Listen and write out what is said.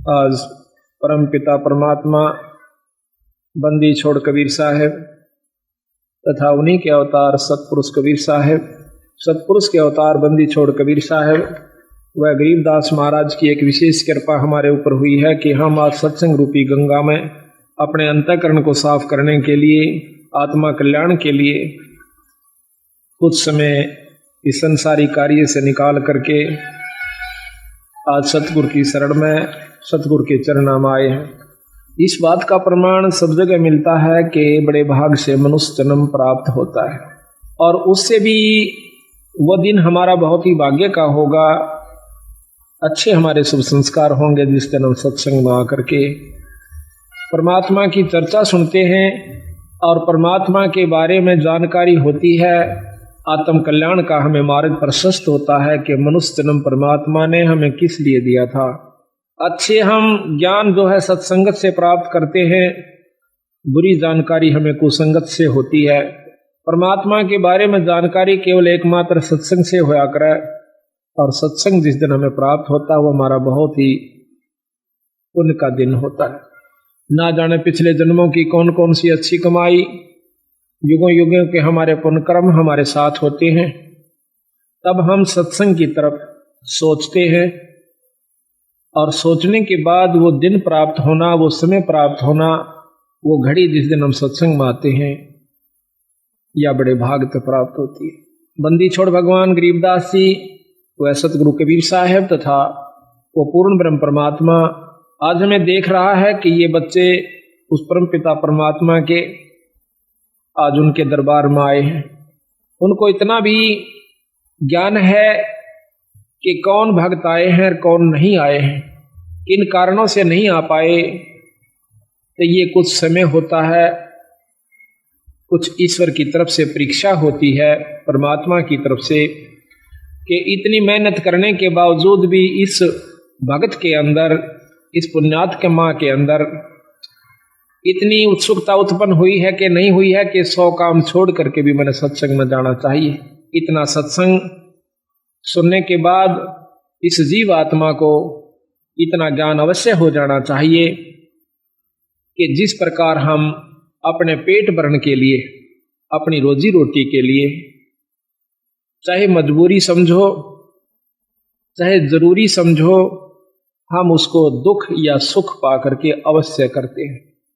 आज परम पिता परमात्मा बंदी छोड़ कबीर साहब तथा उन्हीं के अवतार सतपुरुष कबीर साहब, सतपुरुष के अवतार बंदी छोड़ कबीर साहब व गरीबदास महाराज की एक विशेष कृपा हमारे ऊपर हुई है कि हम आज सत्संग रूपी गंगा में अपने अंतःकरण को साफ करने के लिए, आत्मा कल्याण के लिए कुछ समय इस संसारी कार्य से निकाल करके आज सतगुरु की शरण में सतगुरु के चरणाम आए हैं। इस बात का प्रमाण सब जगह मिलता है कि बड़े भाग से मनुष्य जन्म प्राप्त होता है और उससे भी वह दिन हमारा बहुत ही भाग्य का होगा। अच्छे हमारे शुभ संस्कार होंगे जिस दिन हम सत्संग में आकर के परमात्मा की चर्चा सुनते हैं और परमात्मा के बारे में जानकारी होती है। आत्म कल्याण का हमें मार्ग प्रशस्त होता है कि मनुष्य जन्म परमात्मा ने हमें किस लिए दिया था। अच्छे हम ज्ञान जो है सत्संगत से प्राप्त करते हैं, बुरी जानकारी हमें कुसंगत से होती है। परमात्मा के बारे में जानकारी केवल एकमात्र सत्संग से होया करे और सत्संग जिस दिन हमें प्राप्त होता है वो हमारा बहुत ही पुण्य का दिन होता है। ना जाने पिछले जन्मों की कौन कौन सी अच्छी कमाई, युगों युगों के हमारे पुण्य कर्म हमारे साथ होते हैं, तब हम सत्संग की तरफ सोचते हैं और सोचने के बाद वो दिन प्राप्त होना, वो समय प्राप्त होना, वो घड़ी जिस दिन हम सत्संग में आते हैं या बड़े भाग तक प्राप्त होती है। बंदी छोड़ भगवान गरीबदास जी व सतगुरु कबीर साहब तथा वो पूर्ण ब्रह्म परमात्मा आज हमें देख रहा है कि ये बच्चे उस परम पिता परमात्मा के आज उनके दरबार में आए हैं। उनको इतना भी ज्ञान है कि कौन भक्त आए हैं कौन नहीं आए हैं, किन कारणों से नहीं आ पाए। तो ये कुछ समय होता है, कुछ ईश्वर की तरफ से परीक्षा होती है परमात्मा की तरफ से कि इतनी मेहनत करने के बावजूद भी इस भक्त के अंदर, इस पुण्यात्मा के अंदर इतनी उत्सुकता उत्पन्न हुई है कि नहीं हुई है कि 100 काम छोड़ करके भी मैंने सत्संग में जाना चाहिए। इतना सत्संग सुनने के बाद इस जीव आत्मा को इतना ज्ञान अवश्य हो जाना चाहिए कि जिस प्रकार हम अपने पेट भरण के लिए, अपनी रोजी रोटी के लिए, चाहे मजबूरी समझो चाहे जरूरी समझो, हम उसको दुख या सुख पा करके अवश्य करते हैं।